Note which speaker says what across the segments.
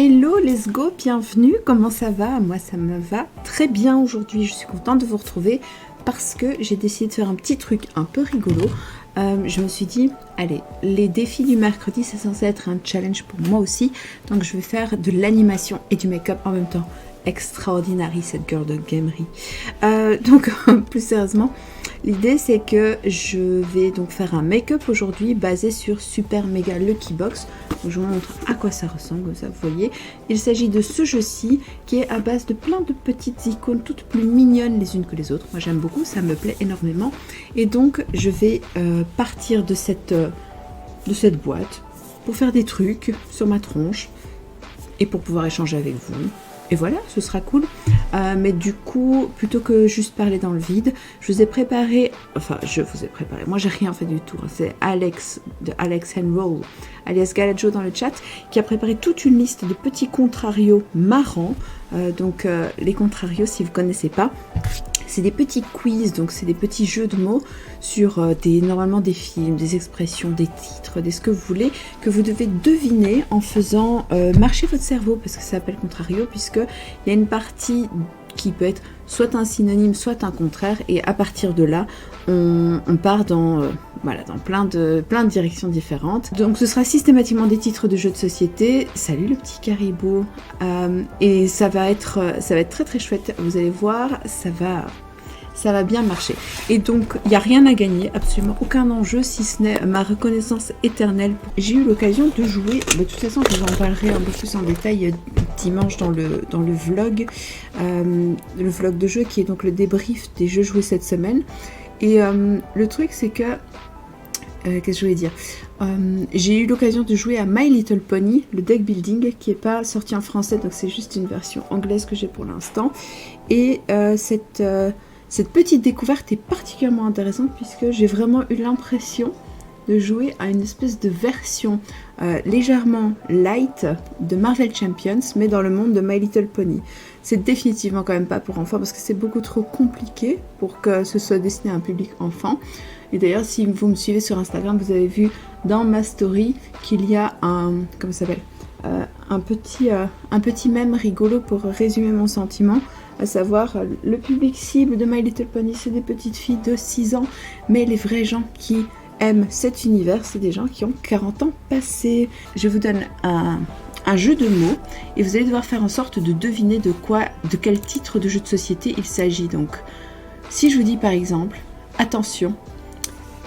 Speaker 1: Hello, let's go, bienvenue, comment ça va? Moi ça me va très bien aujourd'hui, je suis contente de vous retrouver parce que j'ai décidé de faire un petit truc un peu rigolo. Je me suis dit, allez, les défis du mercredi c'est censé être un challenge pour moi aussi, donc je vais faire de l'animation et du make-up en même temps. Extraordinaire cette girl de gamerie. Donc plus sérieusement, l'idée c'est que je vais donc faire un make-up aujourd'hui basé sur Super Mega Lucky Box. Donc, je vous montre à quoi ça ressemble, comme ça vous voyez. Il s'agit de ce jeu-ci qui est à base de plein de petites icônes toutes plus mignonnes les unes que les autres. Moi j'aime beaucoup, ça me plaît énormément. Et donc je vais partir de cette boîte pour faire des trucs sur ma tronche et pour pouvoir échanger avec vous. Et voilà, ce sera cool. Mais du coup, plutôt que juste parler dans le vide, je vous ai préparé... Enfin, je vous ai préparé. Moi, j'ai rien fait du tout. C'est Alex, de Alex and Roll, alias Galajo dans le chat, qui a préparé toute une liste de petits contrarios marrants. Les contrarios, si vous ne connaissez pas, c'est des petits quiz, donc c'est des petits jeux de mots sur normalement des films, des expressions, des titres, ce que vous voulez, que vous devez deviner en faisant marcher votre cerveau, parce que ça s'appelle contrario, puisqu'il y a une partie qui peut être soit un synonyme, soit un contraire, et à partir de là, on part dans plein de directions différentes. Donc ce sera systématiquement des titres de jeux de société. Salut le petit caribou. Et ça va être très très chouette, vous allez voir, ça va bien marcher. Et donc, il n'y a rien à gagner, absolument aucun enjeu, si ce n'est ma reconnaissance éternelle. J'ai eu l'occasion de jouer, de toute façon, je vous en parlerai un peu plus en détail dimanche dans le vlog de jeu, qui est donc le débrief des jeux joués cette semaine. Et le truc, c'est que... qu'est-ce que je voulais dire, j'ai eu l'occasion de jouer à My Little Pony, le deck building, qui n'est pas sorti en français, donc c'est juste une version anglaise que j'ai pour l'instant. Et cette petite découverte est particulièrement intéressante puisque j'ai vraiment eu l'impression de jouer à une espèce de version légèrement light de Marvel Champions, mais dans le monde de My Little Pony. C'est définitivement quand même pas pour enfants parce que c'est beaucoup trop compliqué pour que ce soit destiné à un public enfant. Et d'ailleurs, si vous me suivez sur Instagram, vous avez vu dans ma story qu'il y a un petit mème rigolo pour résumer mon sentiment, à savoir le public cible de My Little Pony, c'est des petites filles de 6 ans, mais les vrais gens qui aiment cet univers, c'est des gens qui ont 40 ans passés. Je vous donne un jeu de mots et vous allez devoir faire en sorte de deviner de quel titre de jeu de société il s'agit. Donc, si je vous dis par exemple, attention,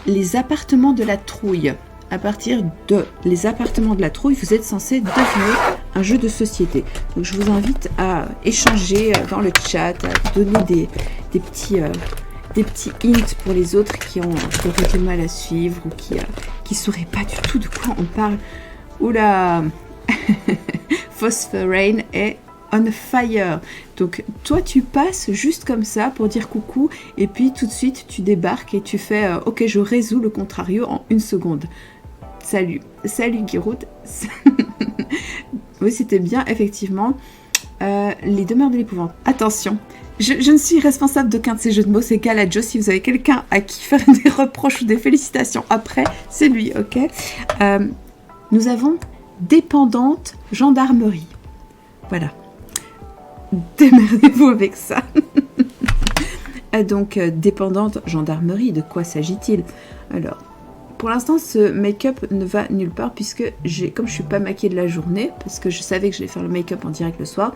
Speaker 1: les appartements de la trouille. À partir de les appartements de la trouille, vous êtes censé deviner un jeu de société. Donc je vous invite à échanger dans le chat, à donner des petits hints pour les autres qui auraient du mal à suivre ou qui sauraient pas du tout de quoi on parle. Oula, Phosphorane est on fire. Donc toi tu passes juste comme ça pour dire coucou et puis tout de suite tu débarques et tu fais ok, je résous le contrario en 1 seconde. Salut Giroud. Oui, c'était bien effectivement les demeures de l'épouvante. Attention, je ne suis responsable d'aucun de ces jeux de mots, c'est Galajo. Si vous avez quelqu'un à qui faire des reproches ou des félicitations après, c'est lui, ok. Nous avons dépendante gendarmerie. Voilà. Démerdez-vous avec ça. Donc, dépendante gendarmerie, de quoi s'agit-il? Alors, pour l'instant, ce make-up ne va nulle part puisque comme je ne suis pas maquillée de la journée, parce que je savais que j'allais faire le make-up en direct le soir,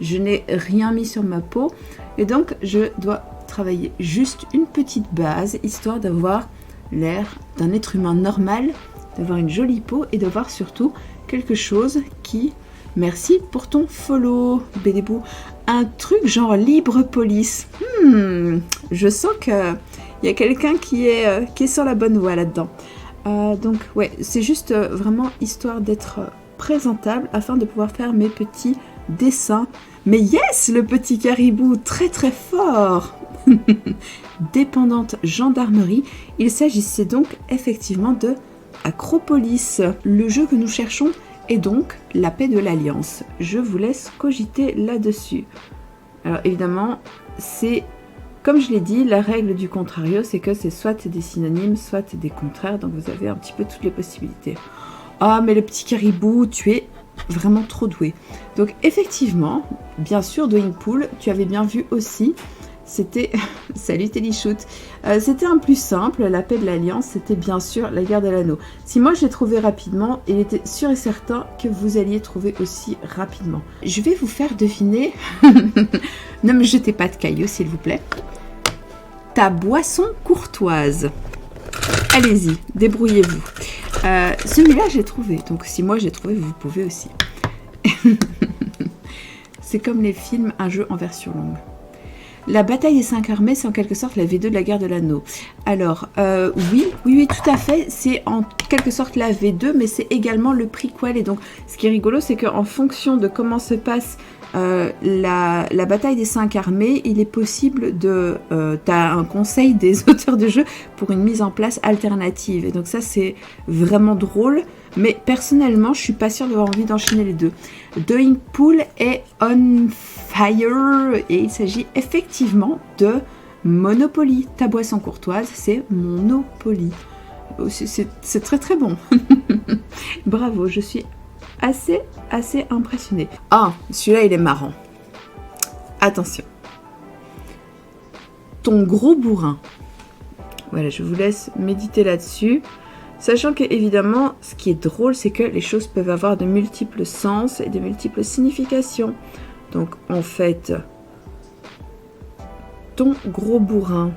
Speaker 1: je n'ai rien mis sur ma peau. Et donc, je dois travailler juste une petite base, histoire d'avoir l'air d'un être humain normal, d'avoir une jolie peau et d'avoir surtout quelque chose qui... Merci pour ton follow, Bédébou. Un truc genre libre police. Je sens qu'il y a quelqu'un qui est sur la bonne voie là-dedans. Donc ouais, c'est juste vraiment histoire d'être présentable afin de pouvoir faire mes petits dessins. Mais yes, le petit caribou, très très fort. Dépendante gendarmerie. Il s'agissait donc effectivement de Acropolis. Le jeu que nous cherchons et donc la paix de l'Alliance. Je vous laisse cogiter là-dessus. Alors évidemment, c'est, comme je l'ai dit, la règle du contrario, c'est que c'est soit des synonymes, soit des contraires, donc vous avez un petit peu toutes les possibilités. Ah, mais le petit caribou, tu es vraiment trop doué. Donc effectivement, bien sûr, Doing Pool, tu avais bien vu aussi, c'était, salut Telly-Shoot, c'était un plus simple, la paix de l'Alliance, c'était bien sûr la guerre de l'anneau. Si moi j'ai trouvé rapidement, il était sûr et certain que vous alliez trouver aussi rapidement. Je vais vous faire deviner, ne me jetez pas de cailloux s'il vous plaît, ta boisson courtoise. Allez-y, débrouillez-vous. Celui-là, j'ai trouvé. Donc, si moi, j'ai trouvé, vous pouvez aussi. C'est comme les films, un jeu en version longue. La bataille des 5 armées, c'est en quelque sorte la V2 de la guerre de l'anneau. Alors, oui, tout à fait. C'est en quelque sorte la V2, mais c'est également le prequel. Et donc, ce qui est rigolo, c'est qu'en fonction de comment se passe la bataille des 5 armées, il est possible de... tu as un conseil des auteurs de jeu pour une mise en place alternative. Et donc ça, c'est vraiment drôle. Mais personnellement, je suis pas sûre d'avoir envie d'enchaîner les deux. Doing Pool est on fire. Et il s'agit effectivement de Monopoly. Ta boisson courtoise, c'est Monopoly. C'est très très bon. Bravo, je suis assez impressionnée. Ah, celui-là, il est marrant. Attention. Ton gros bourrin. Voilà, je vous laisse méditer là-dessus. Sachant que, évidemment, ce qui est drôle, c'est que les choses peuvent avoir de multiples sens et de multiples significations. Donc, en fait, ton gros bourrin.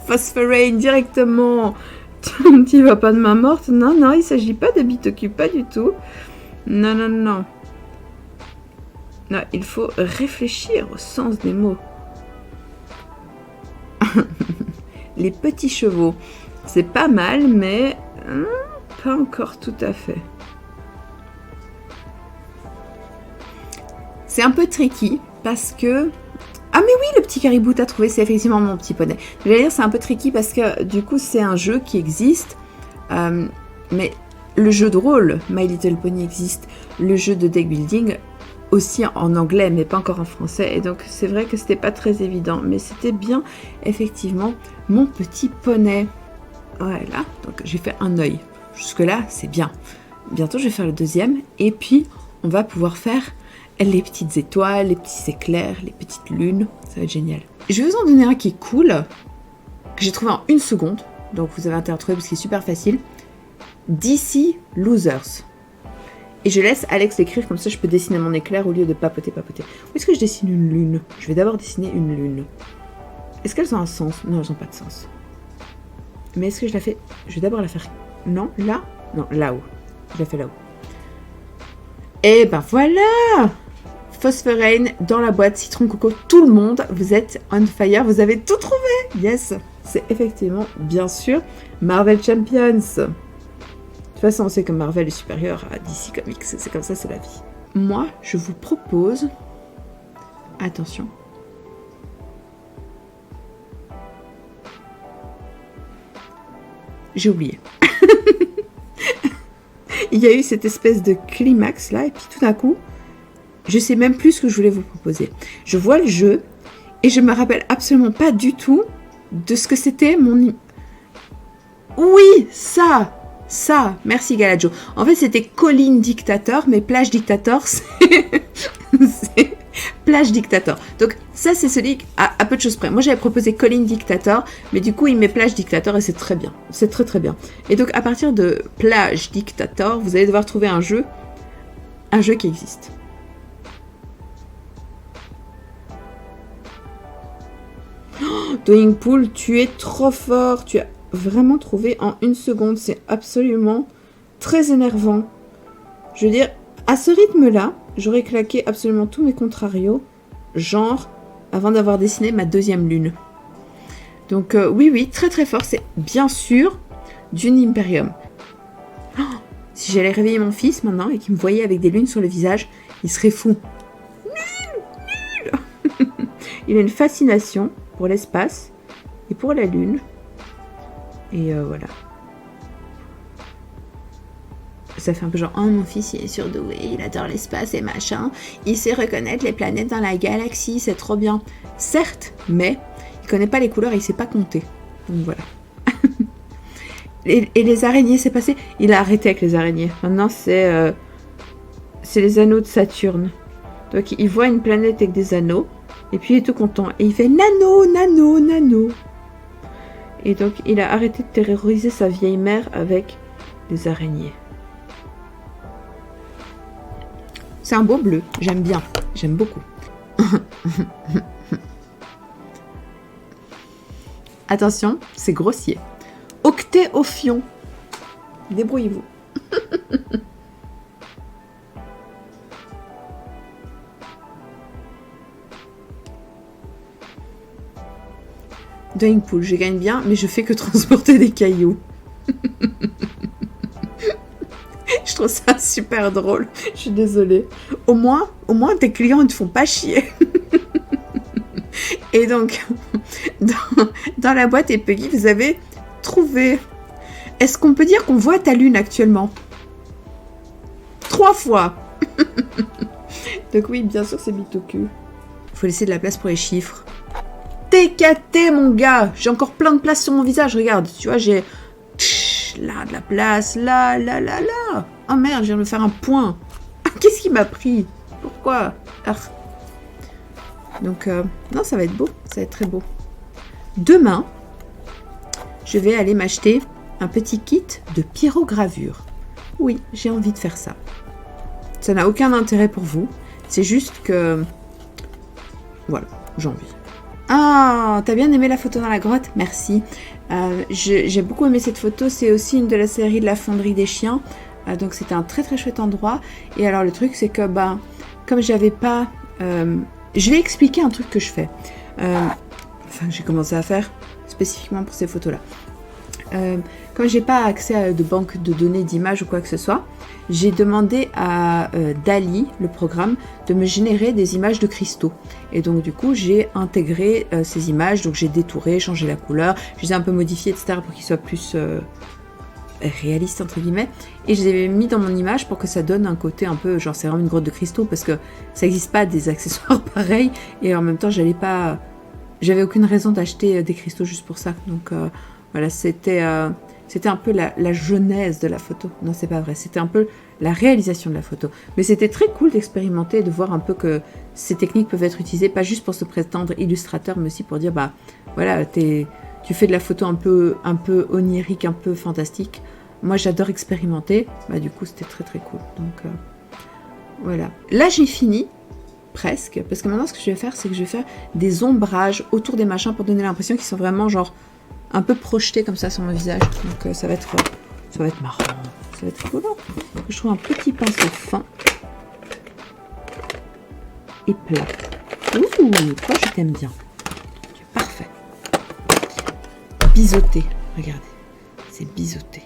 Speaker 1: Phosphorane directement. Tu vas pas de main morte. Non, non, il s'agit pas de Bitoku, pas du tout. Non, non, non. Non, il faut réfléchir au sens des mots. Les petits chevaux. C'est pas mal, mais pas encore tout à fait. C'est un peu tricky parce que... Ah mais oui, le petit caribou, t'as trouvé, c'est effectivement mon petit poney. J'allais dire, c'est un peu tricky parce que du coup, c'est un jeu qui existe. Mais le jeu de rôle, My Little Pony existe. Le jeu de deck building aussi en anglais, mais pas encore en français. Et donc, c'est vrai que c'était pas très évident. Mais c'était bien, effectivement, mon petit poney. Voilà, donc j'ai fait un œil. Jusque-là, c'est bien. Bientôt, je vais faire le deuxième. Et puis, on va pouvoir faire les petites étoiles, les petits éclairs, les petites lunes. Ça va être génial. Je vais vous en donner un qui est cool, que j'ai trouvé en 1 seconde. Donc, vous avez intérêt à trouver parce qu'il est super facile. DC Losers. Et je laisse Alex l'écrire, comme ça je peux dessiner mon éclair au lieu de papoter. Où est-ce que je dessine une lune? Je vais d'abord dessiner une lune. Est-ce qu'elles ont un sens? Non, elles n'ont pas de sens. Mais est-ce que je la fais... Je vais d'abord la faire... Non, là? Non, là-haut. Je la fais là-haut. Et ben voilà! Phosphorane dans la boîte, citron coco, tout le monde, vous êtes on fire, vous avez tout trouvé! Yes! C'est effectivement, bien sûr, Marvel Champions. De toute façon, on sait que Marvel est supérieur à DC Comics, c'est comme ça, c'est la vie. Moi, je vous propose... Attention. J'ai oublié. Il y a eu cette espèce de climax là, et puis tout d'un coup, je sais même plus ce que je voulais vous proposer. Je vois le jeu, et je me rappelle absolument pas du tout de ce que c'était mon... Oui, ça, merci Galadjo. En fait, c'était Colline Dictator, mais Plage Dictator, c'est Plage Dictator. Donc, ça, c'est celui à peu de choses près. Moi, j'avais proposé Colline Dictator, mais du coup, il met Plage Dictator et c'est très bien. C'est très, très bien. Et donc, à partir de Plage Dictator, vous allez devoir trouver un jeu qui existe. Oh, Doing Pool, tu es trop fort. Tu as vraiment trouvé en 1 seconde. C'est absolument très énervant. Je veux dire, à ce rythme-là, j'aurais claqué absolument tous mes contrarios, genre avant d'avoir dessiné ma deuxième lune. Donc oui, très très fort. C'est bien sûr Dune Imperium. Oh, si j'allais réveiller mon fils maintenant et qu'il me voyait avec des lunes sur le visage, il serait fou. Nul. Il a une fascination pour l'espace et pour la lune. Et voilà. Ça fait un peu genre, oh mon fils il est surdoué, il adore l'espace et machin, il sait reconnaître les planètes dans la galaxie, c'est trop bien. Certes, mais il connaît pas les couleurs et il sait pas compter. Donc voilà. Et les araignées, c'est passé. Il a arrêté avec les araignées. Maintenant, c'est les anneaux de Saturne. Donc, il voit une planète avec des anneaux. Et puis, il est tout content. Et il fait nano, nano, nano. Et donc, il a arrêté de terroriser sa vieille mère avec des araignées. C'est un beau bleu. J'aime bien. J'aime beaucoup. Attention, c'est grossier. Octéophion. Débrouillez-vous. Dying Pool, je gagne bien, mais je fais que transporter des cailloux. Je trouve ça super drôle. Je suis désolée. Au moins, tes clients ne te font pas chier. Et donc, dans la boîte et Peggy, vous avez trouvé... Est-ce qu'on peut dire qu'on voit ta lune actuellement? 3 fois. Donc oui, bien sûr, c'est bite au cul. Faut laisser de la place pour les chiffres. TKT, mon gars. J'ai encore plein de place sur mon visage. Regarde, tu vois, j'ai... Là, de la place. Là. Oh merde, je viens de me faire un point. Qu'est-ce qui m'a pris? Pourquoi? Donc, non, ça va être beau. Ça va être très beau. Demain, je vais aller m'acheter un petit kit de pyrogravure. Oui, j'ai envie de faire ça. Ça n'a aucun intérêt pour vous. C'est juste que... Voilà, j'ai envie. Ah, t'as bien aimé la photo dans la grotte? Merci. J'ai beaucoup aimé cette photo. C'est aussi une de la série de la fonderie des chiens. Donc, c'était un très très chouette endroit. Et alors, le truc, c'est que, comme j'avais pas... je vais expliquer un truc que je fais. Enfin, j'ai commencé à faire spécifiquement pour ces photos-là. Comme j'ai pas accès à de banque de données d'images ou quoi que ce soit, j'ai demandé à DALL-E, le programme, de me générer des images de cristaux. Et donc du coup, j'ai intégré ces images, donc j'ai détouré, changé la couleur, je les ai un peu modifiées, etc. pour qu'ils soient plus réalistes, entre guillemets. Et je les ai mis dans mon image pour que ça donne un côté un peu, genre c'est vraiment une grotte de cristaux, parce que ça n'existe pas des accessoires pareils, et en même temps, j'avais aucune raison d'acheter des cristaux juste pour ça. Donc voilà, c'était un peu la genèse de la photo. Non, c'est pas vrai. C'était un peu la réalisation de la photo. Mais c'était très cool d'expérimenter et de voir un peu que ces techniques peuvent être utilisées, pas juste pour se prétendre illustrateur, mais aussi pour dire, voilà, tu fais de la photo un peu onirique, un peu fantastique. Moi, j'adore expérimenter. Du coup, c'était très, très cool. Donc, voilà. Là, j'ai fini. Presque. Parce que maintenant, ce que je vais faire, c'est que je vais faire des ombrages autour des machins pour donner l'impression qu'ils sont vraiment, genre, un peu projeté comme ça sur mon visage. Donc ça va être marrant. Ça va être rigolo. Je trouve un petit pinceau fin. Et plat. Ouh, toi je t'aime bien. Tu es parfait. Biseauté. Regardez. C'est biseauté.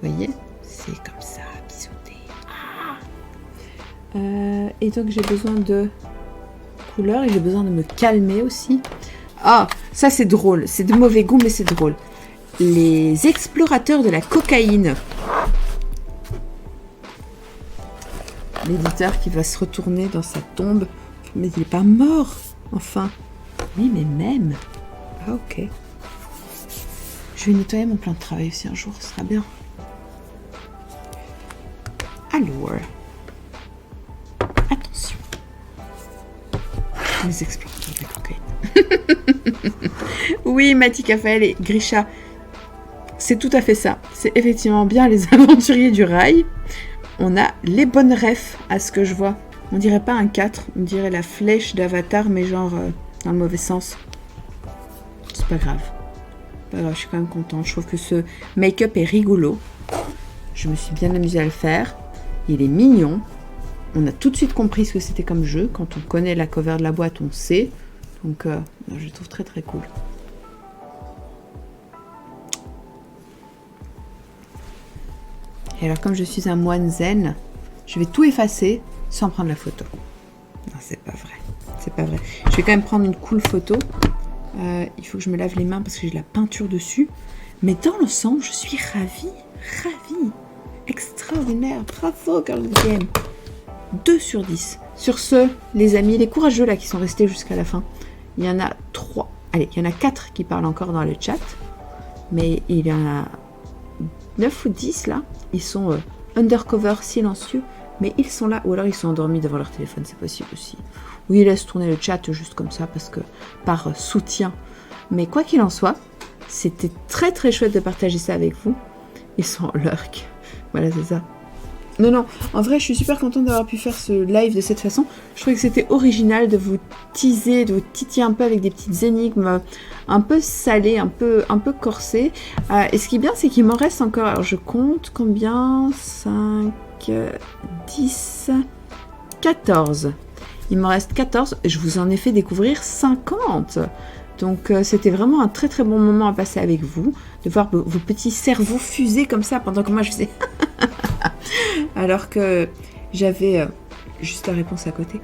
Speaker 1: Vous voyez? C'est comme ça, biseauté. Et donc j'ai besoin de couleurs et j'ai besoin de me calmer aussi. Ah, ça c'est drôle, c'est de mauvais goût mais c'est drôle. Les explorateurs de la cocaïne. L'éditeur qui va se retourner dans sa tombe. Mais il n'est pas mort, enfin. Oui, mais même. Ah, ok. Je vais nettoyer mon plan de travail aussi un jour, ce sera bien. Alors. Attention. Les explorateurs de la cocaïne. Oui, Mati Cafael et Grisha, c'est tout à fait ça. C'est effectivement bien les aventuriers du rail. On a les bonnes refs à ce que je vois. On dirait pas un 4, on dirait la flèche d'Avatar, mais genre dans le mauvais sens. C'est pas grave. Je suis quand même contente. Je trouve que ce make-up est rigolo. Je me suis bien amusée à le faire. Il est mignon. On a tout de suite compris ce que c'était comme jeu. Quand on connaît la cover de la boîte, on sait. Donc, je le trouve très très cool. Et alors, comme je suis un moine zen, je vais tout effacer sans prendre la photo. Non, c'est pas vrai. C'est pas vrai. Je vais quand même prendre une cool photo. Il faut que je me lave les mains parce que j'ai de la peinture dessus. Mais dans l'ensemble, je suis ravie. Ravie. Extraordinaire. Bravo, Girl Game. 2 sur 10. Sur ce, les amis, les courageux là qui sont restés jusqu'à la fin, il y en a 3. Allez, il y en a 4 qui parlent encore dans le chat. mais il y en a 9 ou 10 là. Ils sont undercover, silencieux, mais ils sont là. Ou alors ils sont endormis devant leur téléphone, c'est possible aussi. Ou ils laissent tourner le chat juste comme ça, parce que par soutien. Mais quoi qu'il en soit, c'était très très chouette de partager ça avec vous. Ils sont en lurk. Voilà, c'est ça. Non, non, en vrai, je suis super contente d'avoir pu faire ce live de cette façon. Je trouvais que c'était original de vous teaser, de vous titiller un peu avec des petites énigmes un peu salées, un peu corsées. Et ce qui est bien, c'est qu'il m'en reste encore. Alors, je compte combien 5, 10, 14. Il m'en reste 14. Je vous en ai fait découvrir 50. Donc, c'était vraiment un très très bon moment à passer avec vous. De voir vos petits cerveaux fuser comme ça pendant que moi je faisais... Alors que j'avais juste la réponse à côté.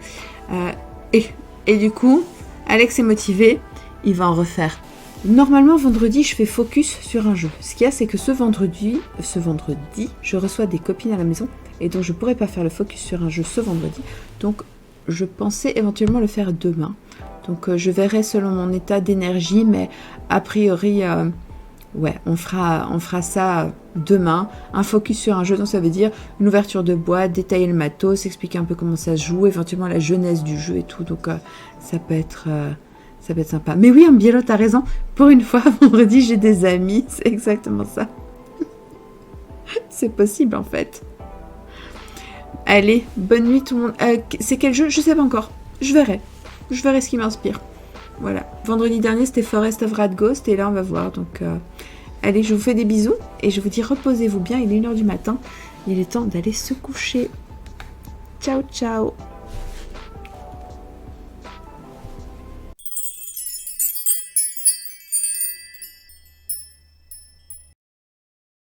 Speaker 1: Et du coup, Alex est motivé, il va en refaire. Normalement, vendredi, je fais focus sur un jeu. Ce qu'il y a, c'est que ce vendredi, je reçois des copines à la maison et donc je pourrais pas faire le focus sur un jeu ce vendredi. Donc, je pensais éventuellement le faire demain. Donc, je verrai selon mon état d'énergie, mais a priori... ouais, on fera ça demain. Un focus sur un jeu, donc ça veut dire une ouverture de boîte, détailler le matos, expliquer un peu comment ça se joue, éventuellement la jeunesse du jeu et tout. Donc ça peut être sympa. Mais oui, Ambiello, t'as raison. Pour une fois, vendredi, j'ai des amis. C'est exactement ça. C'est possible en fait. Allez, bonne nuit tout le monde. C'est quel jeu? Je sais pas encore. Je verrai ce qui m'inspire. Voilà, vendredi dernier c'était Forest of Radghost et là on va voir, donc allez, je vous fais des bisous et je vous dis reposez-vous bien, il est 1h du matin, il est temps d'aller se coucher. Ciao ciao.